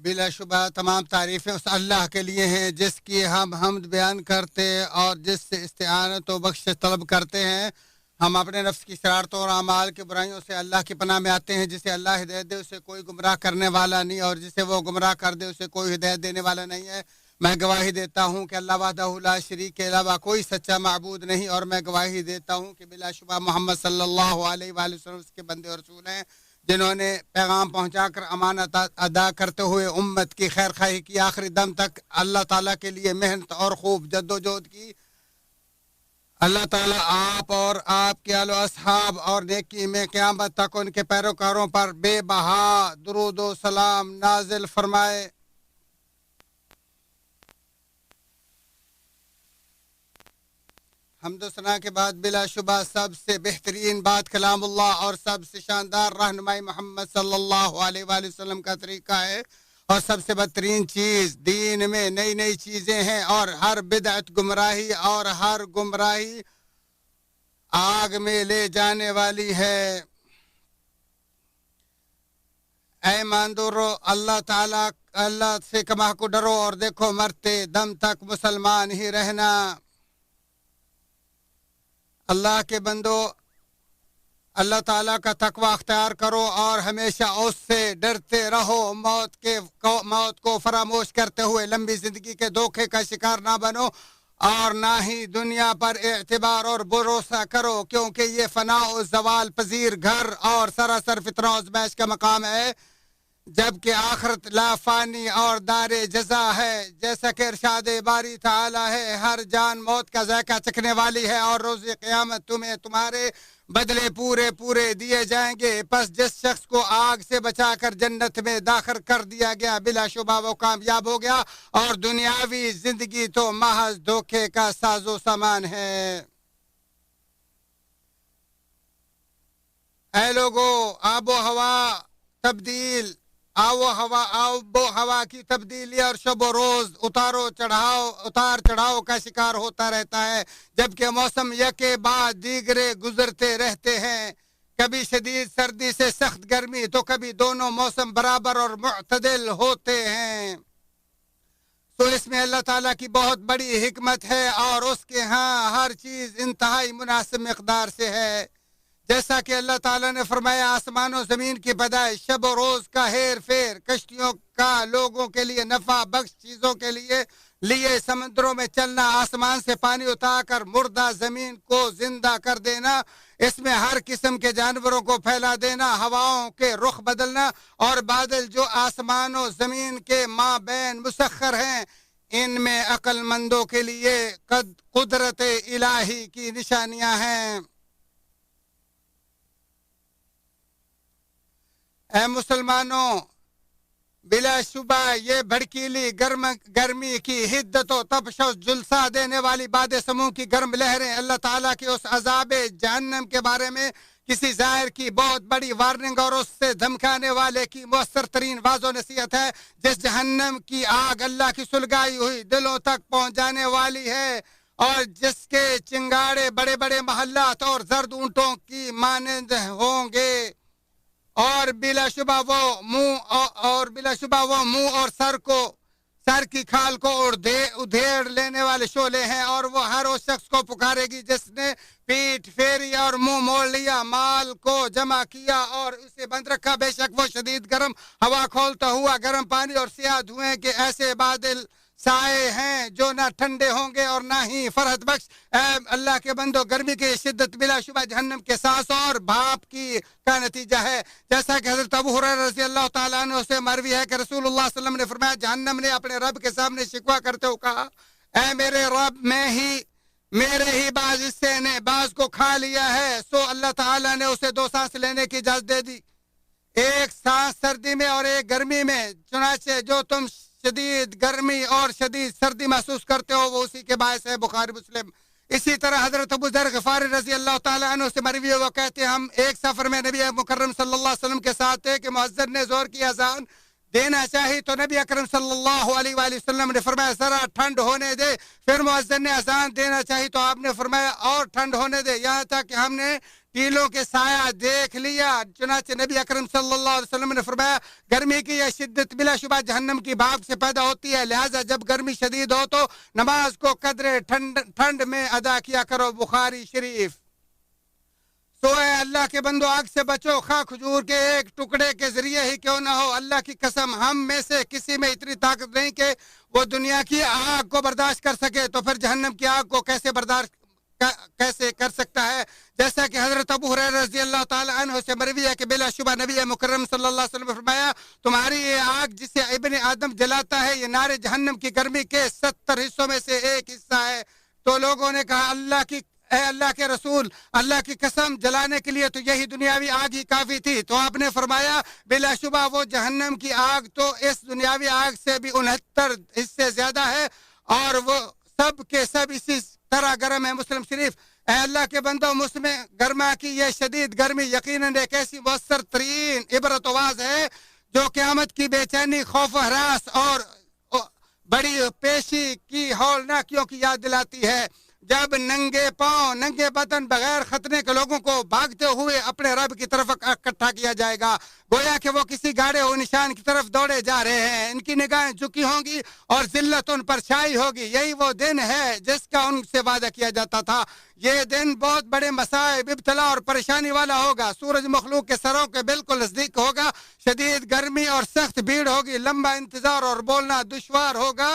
بلا شبہ تمام تعریفیں اس اللہ کے لیے ہیں جس کی ہم حمد بیان کرتے اور جس سے استعانت و بخشش طلب کرتے ہیں. ہم اپنے نفس کی شرارتوں اور اعمال کی برائیوں سے اللہ کی پناہ میں آتے ہیں. جسے اللہ ہدایت دے اسے کوئی گمراہ کرنے والا نہیں اور جسے وہ گمراہ کر دے اسے کوئی ہدایت دینے والا نہیں ہے. میں گواہی دیتا ہوں کہ اللہ وحدہ لا شریک کے علاوہ کوئی سچا معبود نہیں اور میں گواہی دیتا ہوں کہ بلا شبہ محمد صلی اللہ علیہ وآلہ وسلم اس کے بندے اور رسول ہیں جنہوں نے پیغام پہنچا کر امانت ادا کرتے ہوئے امت کی خیر خواہی کی آخری دم تک اللہ تعالیٰ کے لیے محنت اور خوب جد و جہد کی. اللہ تعالیٰ آپ اور آپ کے آل و اصحاب اور نیکی میں قیامت تک ان کے پیروکاروں پر بے بہا درود و سلام نازل فرمائے. حمد و ثنا کے بعد بلا شبہ سب سے بہترین بات کلام اللہ اور سب سے شاندار رہنمائی محمد صلی اللہ علیہ وآلہ وسلم کا طریقہ ہے اور سب سے بدترین چیز دین میں نئی نئی چیزیں ہیں اور ہر بدعت گمراہی اور ہر گمراہی آگ میں لے جانے والی ہے. اے ایماندارو اللہ سے کما کو ڈرو اور دیکھو مرتے دم تک مسلمان ہی رہنا. اللہ کے بندو اللہ تعالیٰ کا تقوی اختیار کرو اور ہمیشہ اس سے ڈرتے رہو. موت کو فراموش کرتے ہوئے لمبی زندگی کے دھوکے کا شکار نہ بنو اور نہ ہی دنیا پر اعتبار اور بھروسہ کرو کیونکہ یہ فنا و زوال پذیر گھر اور سراسر فتنہ و آزمائش کا مقام ہے جبکہ آخرت لا فانی اور دار جزا ہے. جیسا کہ ارشاد باری تعالی ہے ہر جان موت کا ذائقہ چکھنے والی ہے اور روز قیامت تمہیں تمہارے بدلے پورے دیے جائیں گے. پس جس شخص کو آگ سے بچا کر جنت میں داخل کر دیا گیا بلا شبہ وہ کامیاب ہو گیا اور دنیاوی زندگی تو محض دھوکے کا ساز و سامان ہے. اے لوگو آب و ہوا کی تبدیلی اور شب و روز اتار چڑھاؤ کا شکار ہوتا رہتا ہے جبکہ موسم یکے بعد دیگرے گزرتے رہتے ہیں. کبھی شدید سردی سے سخت گرمی تو کبھی دونوں موسم برابر اور معتدل ہوتے ہیں. تو اس میں اللہ تعالیٰ کی بہت بڑی حکمت ہے اور اس کے ہاں ہر چیز انتہائی مناسب مقدار سے ہے. جیسا کہ اللہ تعالیٰ نے فرمایا آسمان و زمین کی پیدائش شب و روز کا ہیر پھیر کشتیوں کا لوگوں کے لیے نفع بخش چیزوں کے لیے سمندروں میں چلنا آسمان سے پانی اتار کر مردہ زمین کو زندہ کر دینا اس میں ہر قسم کے جانوروں کو پھیلا دینا ہواؤں کے رخ بدلنا اور بادل جو آسمان و زمین کے مابین مسخر ہیں ان میں عقل مندوں کے لیے قدرت الہی کی نشانیاں ہیں. اے مسلمانوں بلا شبہ یہ بھڑکیلی گرمی کی حدت و تپش و جلسہ دینے والی باد سموم کی گرم لہریں اللہ تعالیٰ کے اس عذاب جہنم کے بارے میں کسی ظاہر کی بہت بڑی وارننگ اور اس سے دھمکانے والے کی مؤثر ترین واض و نصیحت ہے. جس جہنم کی آگ اللہ کی سلگائی ہوئی دلوں تک پہنچ جانے والی ہے اور جس کے چنگاڑے بڑے بڑے محلات اور زرد اونٹوں کی مانند ہوں گے اور بلا شبہ وہ منہ اور سر کی کھال کو ادھیڑ لینے والے شعلے ہیں اور وہ ہر اس شخص کو پکارے گی جس نے پیٹ پھیری اور منہ موڑ لیا مال کو جمع کیا اور اسے بند رکھا. بے شک وہ شدید گرم ہوا کھولتا ہوا گرم پانی اور سیاہ دھوئیں کے ایسے بادل سائے ہیں جو نہ ٹھنڈے ہوں گے اور نہ ہی فرحت بخش. اے اللہ کے بندو گرمی کی شدت بلا شبہ جہنم کے سانس اور بھاپ کا نتیجہ ہے. جیسا کہ حضرت ابو ہریرہ رضی اللہ تعالیٰ عنہ سے مروی ہے کہ رسول اللہ صلی اللہ علیہ وسلم نے فرمایا جہنم نے اپنے رب کے سامنے شکوہ کرتے ہوئے کہا اے میرے رب میرے ہی بعض حصے نے بعض کو کھا لیا ہے. سو اللہ تعالیٰ نے اسے 2 سانس لینے کی اجازت دے دی ایک سانس سردی میں اور ایک گرمی میں. چنانچہ جو تم شدید گرمی اور شدید سردی محسوس کرتے ہو وہ اسی کے باعث ہے. بخاری مسلم. اسی طرح حضرت ابو ذر غفاری رضی اللہ تعالیٰ عنہ سے مروی ہے وہ کہتے ہیں ہم ایک سفر میں نبی مکرم صلی اللہ علیہ وسلم کے ساتھ تھے کہ مؤذن نے زور کی اذان دینا چاہی تو نبی اکرم صلی اللہ علیہ وآلہ وسلم نے فرمایا ذرا ٹھنڈ ہونے دے. پھر مؤذن نے اذان دینا چاہی تو آپ نے فرمایا اور ٹھنڈ ہونے دے یہاں تک کہ ہم نے ٹیلوں کے سایہ دیکھ لیا۔ چنانچہ نبی اکرم صلی اللہ علیہ وسلم نے فرمایا گرمی کی یہ شدت بلا شبہ جہنم کی بھاپ سے پیدا ہوتی ہے، لہٰذا جب گرمی شدید ہو تو نماز کو قدر ٹھنڈ میں ادا کیا کرو، بخاری شریف۔ تو اے اللہ کے بندو آگ سے بچو، خواہ کھجور کے ایک ٹکڑے کے ذریعے ہی کیوں نہ ہو۔ اللہ کی قسم ہم میں سے کسی میں اتنی طاقت نہیں کہ وہ دنیا کی آگ کو برداشت کر سکے، تو پھر جہنم کی آگ کو کیسے برداشت کیسے کر سکتا ہے؟ جیسا کہ حضرت ابو ہریرہ رضی اللہ تعالی عنہ سے مروی ہے کہ بلا شبہ نبی مکرم صلی اللہ علیہ وسلم نے فرمایا تمہاری یہ آگ جسے ابن آدم جلاتا ہے یہ نار جہنم کی گرمی کے 70 حصوں میں سے ایک حصہ ہے۔ تو لوگوں نے کہا اے اللہ کے رسول، اللہ کی قسم جلانے کے لیے تو یہی دنیاوی آگ ہی کافی تھی۔ تو آپ نے فرمایا بلا شبہ وہ جہنم کی آگ تو اس دنیاوی آگ سے بھی 69 حصے زیادہ ہے اور وہ سب کے سب اسی طرح گرم ہے، مسلم شریف۔ اے اللہ کے بندو، مسلم گرما کی یہ شدید گرمی یقیناً ایک ایسی مؤثر ترین عبرت واز ہے جو قیامت کی بے چینی، خوف و ہراس اور بڑی پیشی کی ہولناکیوں کی یاد دلاتی ہے۔ جب ننگے پاؤں ننگے بدن بغیر ختنے کے لوگوں کو بھاگتے ہوئے اپنے رب کی طرف اکٹھا کیا جائے گا، گویا کہ وہ کسی گاڑے ہوئے نشان کی طرف دوڑے جا رہے ہیں۔ ان کی نگاہیں جھکی ہوں گی اور ذلت ان پر چھائی ہوگی۔ یہی وہ دن ہے جس کا ان سے وعدہ کیا جاتا تھا۔ یہ دن بہت بڑے مصائب، ابتلا اور پریشانی والا ہوگا۔ سورج مخلوق کے سروں کے بالکل نزدیک ہوگا، شدید گرمی اور سخت بھیڑ ہوگی، لمبا انتظار اور بولنا دشوار ہوگا۔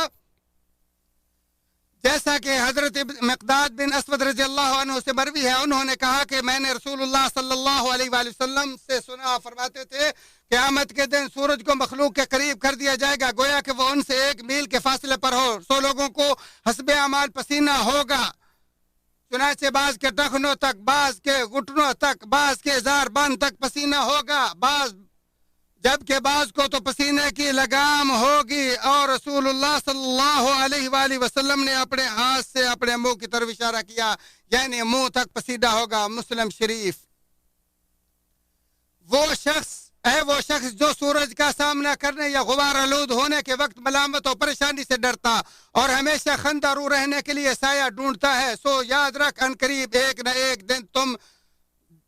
جیسا کہ حضرت مقداد بن اسود رضی اللہ عنہ سے مروی ہے، انہوں نے کہا کہ میں نے رسول اللہ صلی اللہ علیہ وآلہ وسلم سے سنا، فرماتے تھے قیامت کے دن سورج کو مخلوق کے قریب کر دیا جائے گا گویا کہ وہ ان سے 1 میل کے فاصلے پر ہو۔ سو لوگوں کو حسب اعمال پسینہ ہوگا، چنانچہ بعض کے ٹخنوں تک، بعض کے گھٹنوں تک، بعض کے زار بند تک پسینہ ہوگا، جبکہ بعض کو تو پسینے کی لگام ہوگی۔ اور رسول اللہ صلی اللہ علیہ وآلہ وسلم نے اپنے ہاتھ سے اپنے منہ کی طرف اشارہ کیا، یعنی منہ تک پسینہ ہوگا، مسلم شریف۔ وہ شخص جو سورج کا سامنا کرنے یا غبار آلود ہونے کے وقت ملامت اور پریشانی سے ڈرتا اور ہمیشہ خندہ رو رہنے کے لیے سایہ ڈھونڈتا ہے، سو یاد رکھ ان قریب ایک نہ ایک دن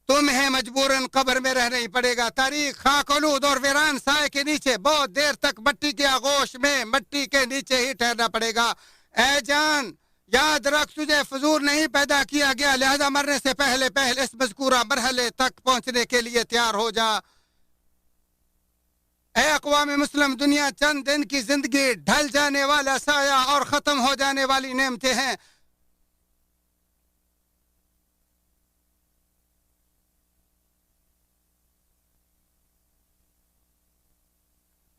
تمہیں مجبوراً قبر میں رہنا ہی پڑے گا۔ تاریخ، خاک آلود اور ویران سائے کے نیچے بہت دیر تک مٹی کے آغوش میں مٹی کے نیچے ہی ٹھہرنا پڑے گا۔ اے جان، یاد رکھ تجھے فضول نہیں پیدا کیا گیا، لہذا مرنے سے پہلے اس مذکورہ مرحلے تک پہنچنے کے لیے تیار ہو جا۔ اے اقوام مسلم، دنیا چند دن کی زندگی، ڈھل جانے والا سایہ اور ختم ہو جانے والی نعمتیں ہیں۔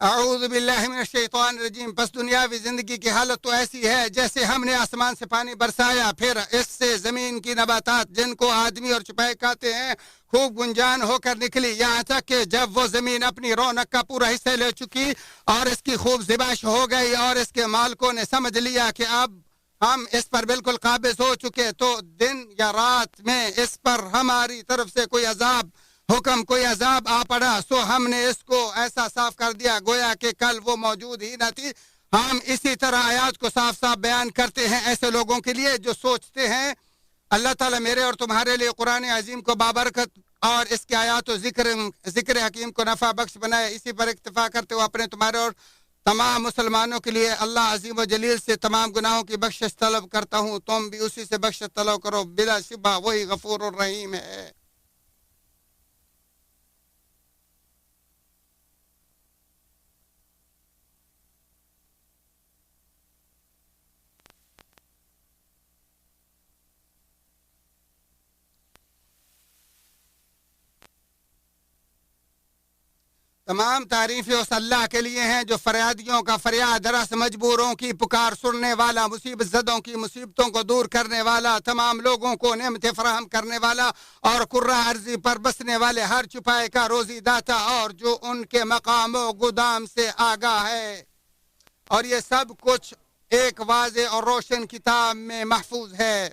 اعوذ باللہ من الشیطان الرجیم۔ پس دنیاوی زندگی کی حالت تو ایسی ہے جیسے ہم نے آسمان سے پانی برسایا، پھر اس سے زمین کی نباتات جن کو آدمی اور چپائے کھاتے ہیں خوب گنجان ہو کر نکلی، یہاں تک کہ جب وہ زمین اپنی رونق کا پورا حصہ لے چکی اور اس کی خوب زباش ہو گئی اور اس کے مالکوں نے سمجھ لیا کہ اب ہم اس پر بالکل قابض ہو چکے، تو دن یا رات میں اس پر ہماری طرف سے کوئی عذاب آ پڑا، سو ہم نے اس کو ایسا صاف کر دیا گویا کہ کل وہ موجود ہی نہ تھی۔ ہم اسی طرح آیات کو صاف صاف بیان کرتے ہیں ایسے لوگوں کے لیے جو سوچتے ہیں اللہ تعالیٰ میرے اور تمہارے لیے قرآن عظیم کو بابرکت اور اس کے آیات و ذکر حکیم کو نفع بخش بنائے۔ اسی پر اکتفا کرتے ہوئے اپنے تمہارے اور تمام مسلمانوں کے لیے اللہ عظیم و جلیل سے تمام گناہوں کی بخشش طلب کرتا ہوں، تم بھی اسی سے بخشش طلب کرو، بلا شبہ وہی غفور الرحیم ہے۔ تمام تعریفیں اس اللہ کے لیے ہیں جو فریادیوں کا فریاد، رس مجبوروں کی پکار سننے والا، مصیبت زدوں کی مصیبتوں کو دور کرنے والا، تمام لوگوں کو نعمتیں فراہم کرنے والا اور کرہ ارضی پر بسنے والے ہر چھپائے کا روزی داتا، اور جو ان کے مقام و گودام سے آگاہ ہے، اور یہ سب کچھ ایک واضح اور روشن کتاب میں محفوظ ہے۔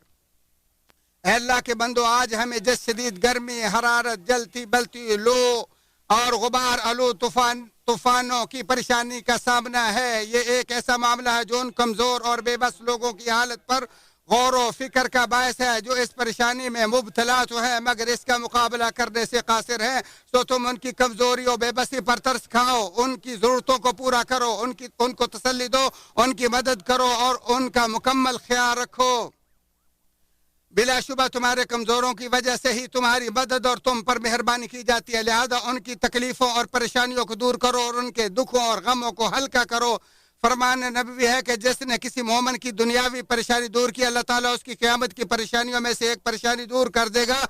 اے اللہ کے بندو، آج ہمیں جس شدید گرمی، حرارت، جلتی بلتی لو اور غبار آلود طوفانوں کی پریشانی کا سامنا ہے، یہ ایک ایسا معاملہ ہے جو ان کمزور اور بے بس لوگوں کی حالت پر غور و فکر کا باعث ہے، جو اس پریشانی میں مبتلا تو ہیں مگر اس کا مقابلہ کرنے سے قاصر ہیں، تو تم ان کی کمزوری و بے بسی پر ترس کھاؤ، ان کی ضرورتوں کو پورا کرو، ان کو تسلی دو، ان کی مدد کرو اور ان کا مکمل خیال رکھو۔ بلا شبہ تمہارے کمزوروں کی وجہ سے ہی تمہاری مدد اور تم پر مہربانی کی جاتی ہے، لہذا ان کی تکلیفوں اور پریشانیوں کو دور کرو اور ان کے دکھوں اور غموں کو ہلکا کرو۔ فرمان نبوی ہے کہ جس نے کسی مومن کی دنیاوی پریشانی دور کی، اللہ تعالیٰ اس کی قیامت کی پریشانیوں میں سے ایک پریشانی دور کر دے گا،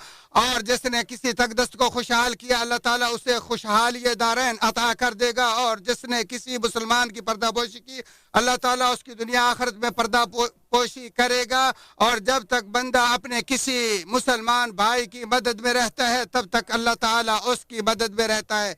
اور جس نے کسی تنگدست کو خوشحال کیا، اللہ تعالیٰ اسے خوشحالی دارین عطا کر دے گا، اور جس نے کسی مسلمان کی پردہ پوشی کی، اللہ تعالیٰ اس کی دنیا آخرت میں پردہ پوشی کرے گا۔ اور جب تک بندہ اپنے کسی مسلمان بھائی کی مدد میں رہتا ہے تب تک اللہ تعالیٰ اس کی مدد میں رہتا ہے۔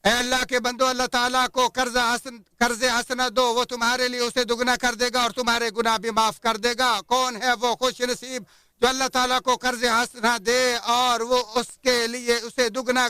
اے اللہ کے بندو، اللہ تعالیٰ کو قرض حسنہ دو، وہ تمہارے لیے اسے دگنا کر دے گا اور تمہارے گناہ بھی معاف کر دے گا۔ کون ہے وہ خوش نصیب جو اللہ تعالیٰ کو قرض حسنہ دے اور وہ اس کے لیے اسے دگنا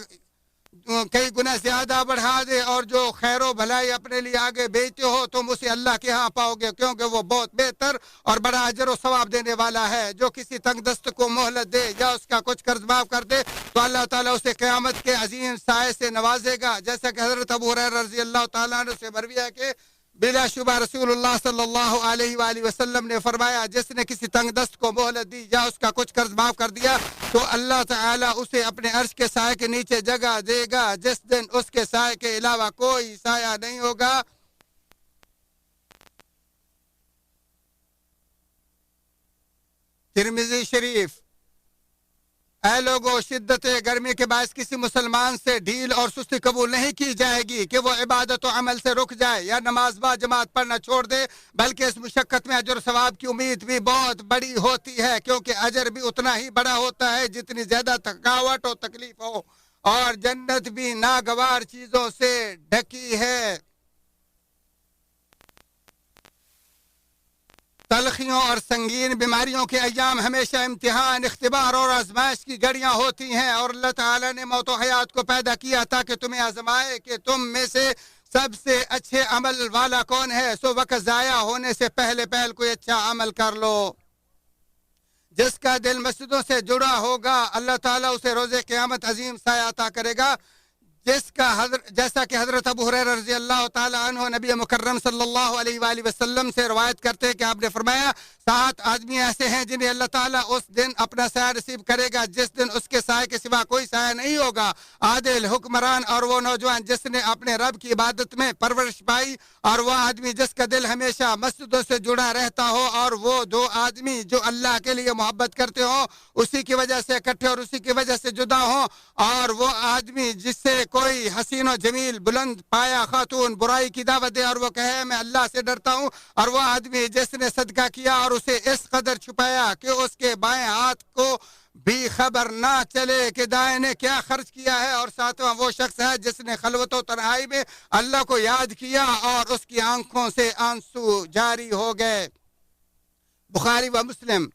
کئی گنا زیادہ بڑھا دے، اور جو خیر و بھلائی اپنے لیے آگے بھیجتے ہو تم اسے اللہ کے ہاں پاؤ گے، کیونکہ وہ بہت بہتر اور بڑا اجر و ثواب دینے والا ہے۔ جو کسی تنگ دست کو مہلت دے یا اس کا کچھ قرض معاف کر دے تو اللہ تعالیٰ اسے قیامت کے عظیم سائے سے نوازے گا، جیسا کہ حضرت ابو ہریرہ رضی اللہ تعالیٰ عنہ سے مروی ہے کہ بلا شبہ رسول اللہ صلی اللہ علیہ وآلہ وسلم نے فرمایا، جس نے کسی تنگ دست کو مہلت دی یا اس کا کچھ قرض معاف کر دیا تو اللہ تعالیٰ اسے اپنے عرش کے سائے کے نیچے جگہ دے گا، جس دن اس کے سائے کے علاوہ کوئی سایہ نہیں ہوگا۔ ترمذی شریف۔ اے لوگو، شدت گرمی کے باعث کسی مسلمان سے ڈھیل اور سستی قبول نہیں کی جائے گی کہ وہ عبادت و عمل سے رک جائے یا نماز با جماعت پڑھنا چھوڑ دے، بلکہ اس مشقت میں اجر و ثواب کی امید بھی بہت بڑی ہوتی ہے، کیونکہ اجر بھی اتنا ہی بڑا ہوتا ہے جتنی زیادہ تھکاوٹ و تکلیف ہو، اور جنت بھی ناگوار چیزوں سے ڈھکی ہے۔ تلخیوں اور سنگین بیماریوں کے ایام ہمیشہ امتحان، اختبار اور آزمائش کی گھڑیاں ہوتی ہیں، اور اللہ تعالیٰ نے موت و حیات کو پیدا کیا تاکہ تمہیں آزمائے کہ تم میں سے سب سے اچھے عمل والا کون ہے، سو وقت ضائع ہونے سے پہلے کوئی اچھا عمل کر لو۔ جس کا دل مسجدوں سے جڑا ہوگا اللہ تعالیٰ اسے روز قیامت عظیم سایہ عطا کرے گا، جیسا کہ حضرت ابو ہریرہ رضی اللہ تعالیٰ عنہ نبی مکرم صلی اللہ علیہ وآلہ وسلم سے روایت کرتے ہیں کہ آپ نے فرمایا، 7 آدمی ایسے ہیں جنہیں اللہ تعالیٰ اس دن اپنا سایہ نصیب کرے گا جس دن اس کے سائے کے سوا کوئی سایہ نہیں ہوگا، عادل حکمران اور وہ نوجوان جس نے اپنے رب کی عبادت میں پرورش پائی، اور وہ آدمی جس کا دل ہمیشہ مسجدوں سے جڑا رہتا ہو، اور وہ 2 آدمی جو اللہ کے لیے محبت کرتے ہوں، اسی کی وجہ سے اکٹھے اور اسی کی وجہ سے جدا ہوں، اور وہ آدمی جس سے کوئی حسین و جمیل بلند پایا خاتون برائی کی دعوت دے اور وہ کہے میں اللہ سے ڈرتا ہوں، اور وہ آدمی جس نے صدقہ کیا اور اسے اس قدر چھپایا کہ اس کے بائیں ہاتھ کو بھی خبر نہ چلے کہ دائیں نے کیا خرچ کیا ہے، اور 7واں وہ شخص ہے جس نے خلوت و تنہائی میں اللہ کو یاد کیا اور اس کی آنکھوں سے آنسو جاری ہو گئے۔ بخاری و مسلم۔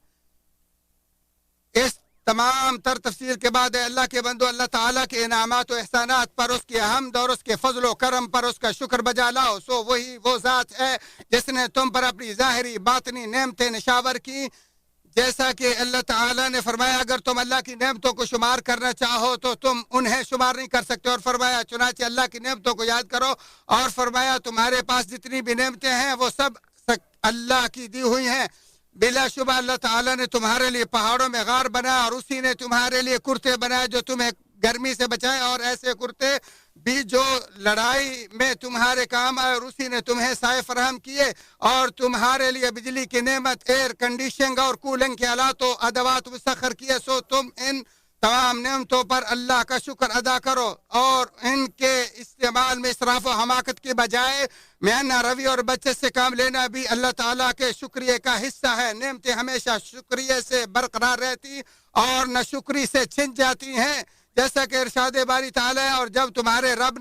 اس تمام تر تفسیر کے بعد اللہ کے بندو، اللہ تعالیٰ کے انعامات و احسانات پر اس کی حمد اور اس کے فضل و کرم پر اس کا شکر بجا لاؤ، سو وہی وہ ذات ہے جس نے تم پر اپنی ظاہری باطنی نعمتیں نشاور کی، جیسا کہ اللہ تعالیٰ نے فرمایا اگر تم اللہ کی نعمتوں کو شمار کرنا چاہو تو تم انہیں شمار نہیں کر سکتے، اور فرمایا چنانچہ اللہ کی نعمتوں کو یاد کرو، اور فرمایا تمہارے پاس جتنی بھی نعمتیں ہیں وہ سب اللہ کی دی ہوئی ہیں۔ بلا شبہ اللہ تعالیٰ نے تمہارے لیے پہاڑوں میں غار بنایا، اور اسی نے تمہارے لیے کرتے بنائے جو تمہیں گرمی سے بچائے، اور ایسے کرتے بھی جو لڑائی میں تمہارے کام آئے، اور اسی نے تمہیں سائے فراہم کیے، اور تمہارے لیے بجلی کی نعمت، ایئر کنڈیشننگ اور کولنگ کے آلات و ادوات مسخر کیے، سو تم ان تمام نعمتوں پر اللہ کا شکر ادا کرو اور ان کے استعمال میں اسراف و حماقت کے بجائے میانہ روی اور بچت سے کام لینا بھی اللہ تعالیٰ کے شکریہ کا حصہ ہے۔ نعمتیں ہمیشہ شکریہ سے برقرار رہتی اور نہ شکری سے چھن جاتی ہیں، جیسا کہ ارشاد باری تعالیٰ ہے، اور جب تمہارے رب